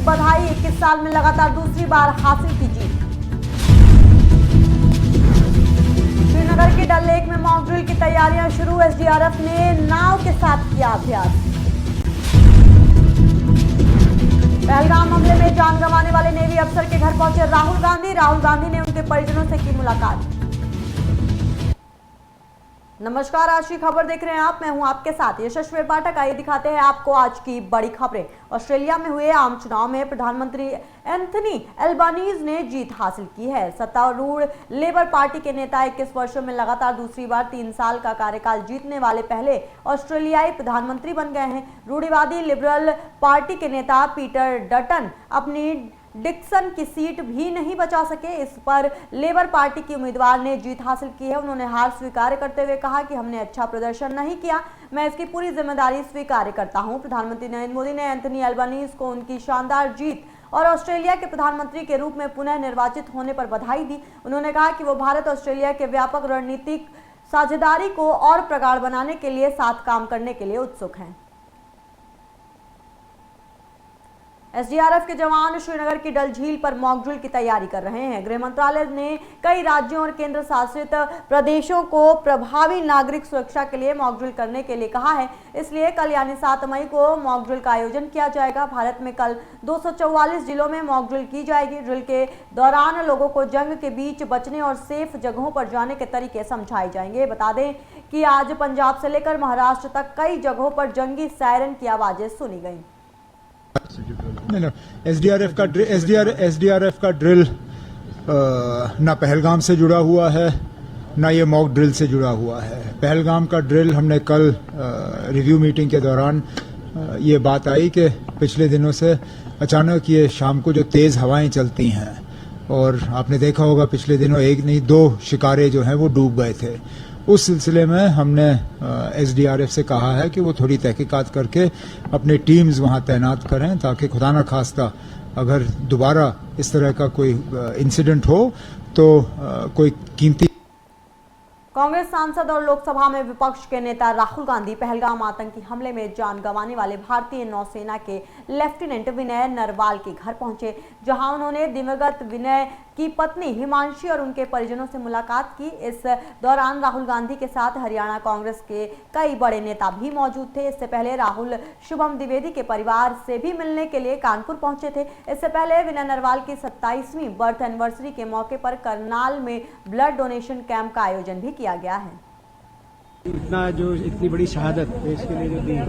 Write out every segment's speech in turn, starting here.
बधाई। 21 साल में लगातार दूसरी बार हासिल की जीत। श्रीनगर के डल लेक में मॉक ड्रिल की तैयारियां शुरू। एसडीआरएफ ने नाव के साथ किया अभ्यास। पहलगाम हमले में जान गंवाने वाले नेवी अफसर के घर पहुंचे राहुल गांधी। राहुल गांधी ने उनके परिजनों से की मुलाकात। नमस्कार, आज की खबर देख रहे हैं आप। मैं हूं आपके साथ यशस्वी पाठक। आइए दिखाते हैं आपको आज की बड़ी खबरें। ऑस्ट्रेलिया में हुए आम चुनाव में प्रधानमंत्री एंथनी एल्बानीज ने जीत हासिल की है। सत्तारूढ़ लेबर पार्टी के नेता 21 वर्षों में लगातार दूसरी बार 3 साल का कार्यकाल जीतने वाले पहले ऑस्ट्रेलियाई प्रधानमंत्री बन गए हैं। रूढ़िवादी लिबरल पार्टी के नेता पीटर डटन अपनी डिक्सन की सीट भी नहीं बचा सके। इस पर लेबर पार्टी की उम्मीदवार ने जीत हासिल की है। उन्होंने हार स्वीकार करते हुए कहा कि हमने अच्छा प्रदर्शन नहीं किया, मैं इसकी पूरी जिम्मेदारी स्वीकार करता हूं। प्रधानमंत्री नरेंद्र मोदी ने एंथनी एल्बानीज को उनकी शानदार जीत और ऑस्ट्रेलिया के प्रधानमंत्री के रूप में पुनः निर्वाचित होने पर बधाई दी। उन्होंने कहा कि वो भारत ऑस्ट्रेलिया के व्यापक रणनीतिक साझेदारी को और प्रगाढ़ बनाने के लिए साथ काम करने के लिए उत्सुक हैं। एसडीआरएफ के जवान श्रीनगर की डल झील पर मॉक ड्रिल की तैयारी कर रहे हैं। गृह मंत्रालय ने कई राज्यों और केंद्र शासित प्रदेशों को प्रभावी नागरिक सुरक्षा के लिए मॉक ड्रिल करने के लिए कहा है। इसलिए कल यानी 7 मई को मॉक ड्रिल का आयोजन किया जाएगा। भारत में कल 244 जिलों में मॉक ड्रिल की जाएगी। ड्रिल के दौरान लोगों को जंग के बीच बचने और सेफ जगहों पर जाने के तरीके समझाए जाएंगे। बता दें कि आज पंजाब से लेकर महाराष्ट्र तक कई जगहों पर जंगी सायरन की आवाजें सुनी गई। नहीं, एसडीआरएफ का ड्रिल ना पहलगाम से जुड़ा हुआ है, ना ये मॉक ड्रिल से जुड़ा हुआ है। पहलगाम का ड्रिल हमने कल रिव्यू मीटिंग के दौरान ये बात आई कि पिछले दिनों से अचानक ये शाम को जो तेज़ हवाएं चलती हैं, और आपने देखा होगा पिछले दिनों 1 नहीं 2 शिकारे जो हैं वो डूब गए थे। उस सिलसिले में हमने एसडीआरएफ से कहा है कि वो थोड़ी तहकीकात करके अपने टीम्स वहां तैनात करें, ताकि खुदा न खास्ता अगर दोबारा इस तरह का कोई इंसिडेंट हो तो कोई कीमती। कांग्रेस सांसद और लोकसभा में विपक्ष के नेता राहुल गांधी पहलगाम आतंकी हमले में जान गंवाने वाले भारतीय नौसेना के लेफ्टिनेंट विनय नरवाल के घर पहुंचे, जहां उन्होंने दिवंगत विनय की पत्नी हिमांशी और उनके परिजनों से मुलाकात की। इस दौरान राहुल गांधी के साथ हरियाणा कांग्रेस के कई बड़े नेता भी मौजूद थे। इससे पहले राहुल शुभम द्विवेदी के परिवार से भी मिलने के लिए कानपुर पहुंचे थे। इससे पहले विनय नरवाल की 27वीं बर्थ एनिवर्सरी के मौके पर करनाल में ब्लड डोनेशन कैंप का आयोजन भी किया गया है। इतनी बड़ी शहादत देश के लिए जो दी,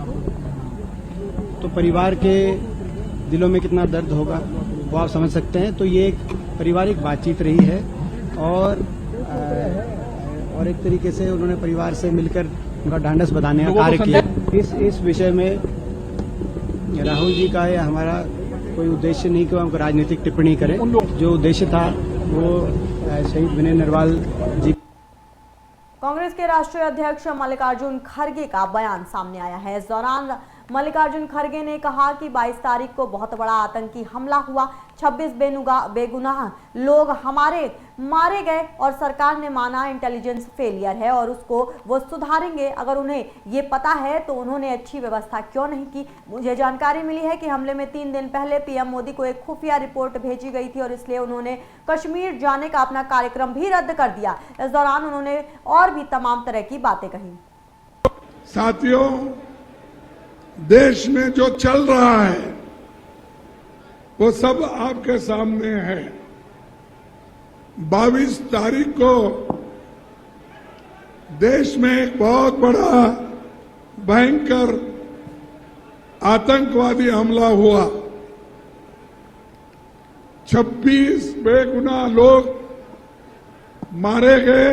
तो परिवार के दिलों में कितना दर्द होगा वो आप समझ सकते हैं। तो ये एक पारिवारिक बातचीत रही है, और एक तरीके से उन्होंने परिवार से मिलकर उनका ढांढस बंधाने का कार्य किया। इस विषय में राहुल जी का या हमारा कोई उद्देश्य नहीं कि हम राजनीतिक टिप्पणी करें। जो उद्देश्य था वो शहीद विनय नरवाल जी। कांग्रेस के राष्ट्रीय अध्यक्ष मल्लिकार्जुन खड़गे का बयान सामने आया है। इस दौरान मल्लिकार्जुन खड़गे ने कहा कि 22 तारीख को बहुत बड़ा आतंकी हमला हुआ, 26 बेगुनाह लोग हमारे मारे गए और सरकार ने माना इंटेलिजेंस फेलियर है और उसको वो सुधारेंगे। अगर उन्हें ये पता है तो उन्होंने अच्छी व्यवस्था क्यों नहीं की। मुझे जानकारी मिली है कि हमले में 3 दिन पहले पीएम मोदी को एक खुफिया रिपोर्ट भेजी गई थी और इसलिए उन्होंने कश्मीर जाने का अपना कार्यक्रम भी रद्द कर दिया। इस दौरान उन्होंने और भी तमाम तरह की बातें कही। साथियों, देश में जो चल रहा है वो सब आपके सामने है। 22 तारीख को देश में एक बहुत बड़ा भयंकर आतंकवादी हमला हुआ। 26 बेगुनाह लोग मारे गए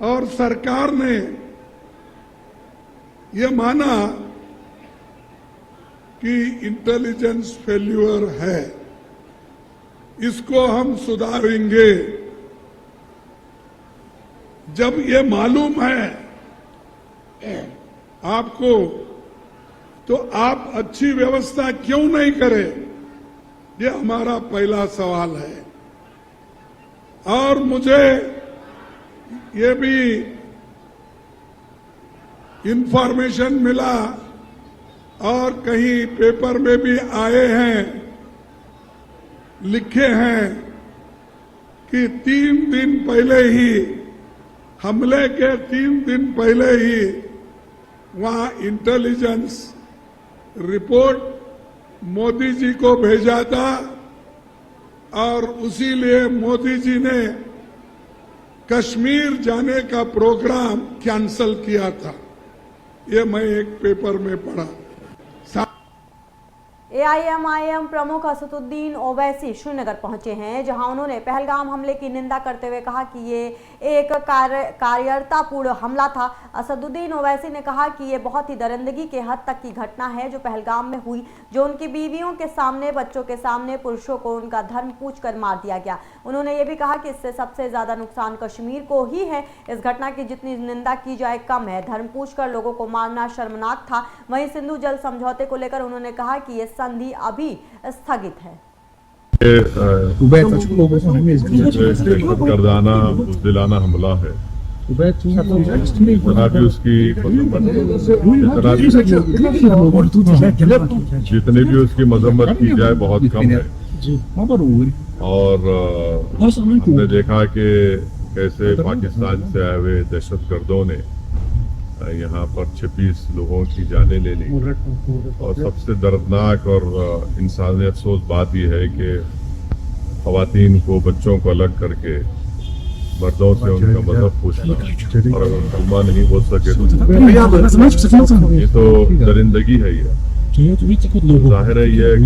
और सरकार ने ये माना कि इंटेलिजेंस फेल्यूर है, इसको हम सुधारेंगे। जब ये मालूम है आपको, तो आप अच्छी व्यवस्था क्यों नहीं करें? ये हमारा पहला सवाल है। और मुझे ये भी इंफॉर्मेशन मिला और कहीं पेपर में भी आए हैं, लिखे हैं कि 3 दिन पहले ही, हमले के 3 दिन पहले ही वहां इंटेलिजेंस रिपोर्ट मोदी जी को भेजा था और उसी लिए मोदी जी ने कश्मीर जाने का प्रोग्राम कैंसल किया था। ये मैं एक पेपर में पढ़ा। एआईएमआईएम प्रमुख असदुद्दीन ओवैसी श्रीनगर पहुंचे हैं, जहां उन्होंने पहलगाम हमले की निंदा करते हुए कहा कि ये एक कायरतापूर्ण हमला था। असदुद्दीन ओवैसी ने कहा कि ये बहुत ही दरिंदगी के हद तक की घटना है जो पहलगाम में हुई, जो उनकी बीवियों के सामने, बच्चों के सामने, पुरुषों को उनका धर्म पूछकर मार दिया गया। उन्होंने ये भी कहा कि इससे सबसे ज्यादा नुकसान कश्मीर को ही है। इस घटना की जितनी निंदा की जाए कम है। धर्म पूछकर लोगों को मारना शर्मनाक था। वहीं सिंधु जल समझौते को लेकर उन्होंने कहा कि ये संधि अभी स्थगित है। गर्दाना बुज़दिलाना हमला है, जितना भी उसकी जितनी भी उसकी मजम्मत की जाए बहुत कम है। और हमने देखा कि कैसे पाकिस्तान से आए हुए दहशतगर्दों ने यहाँ पर 26 लोगों की जानें ले ली। और सबसे दर्दनाक और इंसानी अफसोस बात यह है कि खवातीन को, बच्चों को अलग करके मर्दों से उनका मजहब पूछना, और अगर कलमा नहीं बोल सके तो ये तो दरिंदगी है। ये जाहिर है ये एक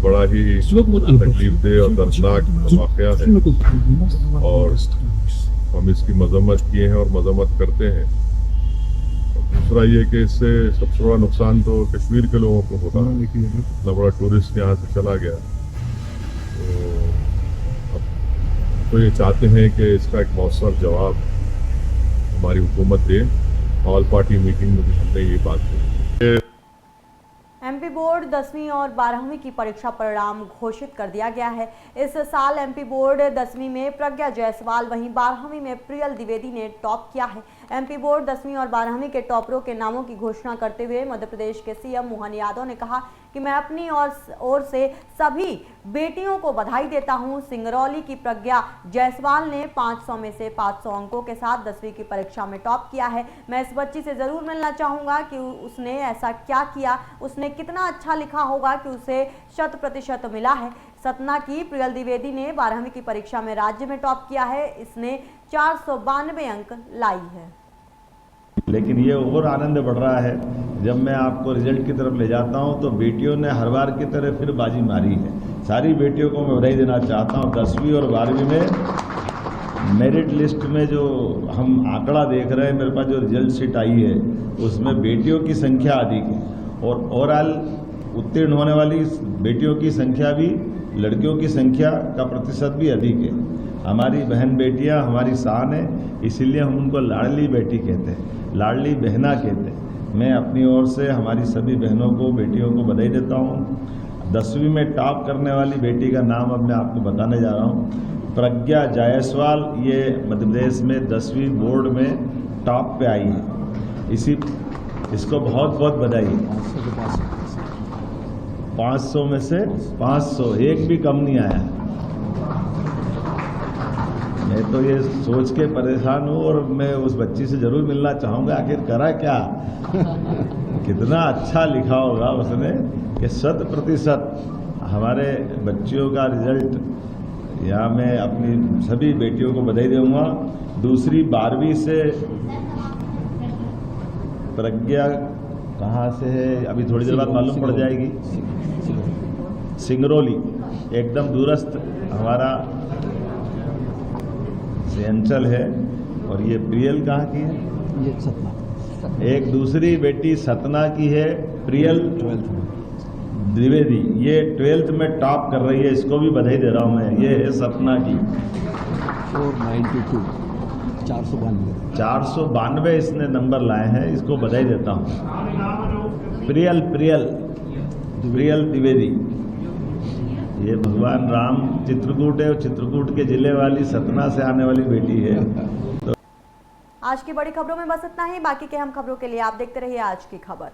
बड़ा ही तकलीफदेह और दर्दनाक वाकया है और हम इसकी मजम्मत किए हैं और मजम्मत करते हैं। दूसरा ये कि इससे सबसे बड़ा नुकसान तो कश्मीर के लोगों को होगा। इतना बड़ा टूरिस्ट यहाँ से चला गया, तो ये चाहते हैं कि इसका एक मौसर जवाब हमारी हुकूमत दे। ऑल पार्टी मीटिंग में भी हमने ये बात की। एमपी बोर्ड 10वीं और 12वीं की परीक्षा परिणाम घोषित कर दिया गया है। इस साल एमपी बोर्ड 10वीं में प्रज्ञा जायसवाल, वहीं 12वीं में प्रियल द्विवेदी ने टॉप किया है। एमपी बोर्ड 10वीं और 12वीं के टॉपरों के नामों की घोषणा करते हुए मध्य प्रदेश के सीएम मोहन यादव ने कहा कि मैं अपनी ओर से सभी बेटियों को बधाई देता हूं। सिंगरौली की प्रज्ञा जायसवाल ने 500 में से 500 अंकों के साथ 10वीं की परीक्षा में टॉप किया है। मैं इस बच्ची से जरूर मिलना चाहूंगा कि उसने ऐसा क्या किया, उसने कितना अच्छा लिखा होगा कि उसे 100% मिला है। सतना की प्रियल द्विवेदी ने 12वीं की परीक्षा में राज्य में टॉप किया है। इसने 492 अंक लाई है। लेकिन ये और आनंद बढ़ रहा है जब मैं आपको रिजल्ट की तरफ ले जाता हूं तो बेटियों ने हर बार की तरह फिर बाजी मारी है। सारी बेटियों को मैं बधाई देना चाहता हूं। 10वीं और 12वीं में मेरिट लिस्ट में जो हम आंकड़ा देख रहे हैं, मेरे पास जो रिजल्ट शीट आई है उसमें बेटियों की संख्या अधिक है और ओवरऑल उत्तीर्ण होने वाली बेटियों की संख्या भी, लड़कियों की संख्या का प्रतिशत भी अधिक है। हमारी बहन बेटियां हमारी शान है, इसीलिए हम उनको लाडली बेटी कहते हैं, लाडली बहना कहते हैं। मैं अपनी ओर से हमारी सभी बहनों को, बेटियों को बधाई देता हूं। 10वीं में टॉप करने वाली बेटी का नाम अब मैं आपको बताने जा रहा हूं, प्रज्ञा जायसवाल। ये मध्य प्रदेश में 10वीं बोर्ड में टॉप पे आई है। इसको बहुत बहुत बधाई। 500 में से 500, एक भी कम नहीं आया। मैं तो ये सोच के परेशान हूँ और मैं उस बच्ची से जरूर मिलना चाहूँगा। आखिर करा क्या, कितना अच्छा लिखा होगा उसने कि 100% हमारे बच्चियों का रिजल्ट। यहाँ मैं अपनी सभी बेटियों को बधाई दूंगा। दूसरी 12वीं से प्रज्ञा कहाँ से है अभी थोड़ी देर बाद मालूम पड़ जाएगी। सिंगरौली, एकदम दूरस्थ हमारा अंचल है। और ये प्रियल कहाँ की है? ये सतना। एक दूसरी बेटी सतना की है, प्रियल द्विवेदी। ये 12th में टॉप कर रही है, इसको भी बधाई दे रहा हूँ मैं। ये है सतना की 492 इसने नंबर लाए हैं, इसको बधाई देता हूँ। प्रियल द्विवेदी, ये भगवान राम चित्रकूट है और चित्रकूट के जिले वाली सतना से आने वाली बेटी है। तो आज की बड़ी खबरों में बस इतना ही। बाकी के हम खबरों के लिए आप देखते रहिए आज की खबर।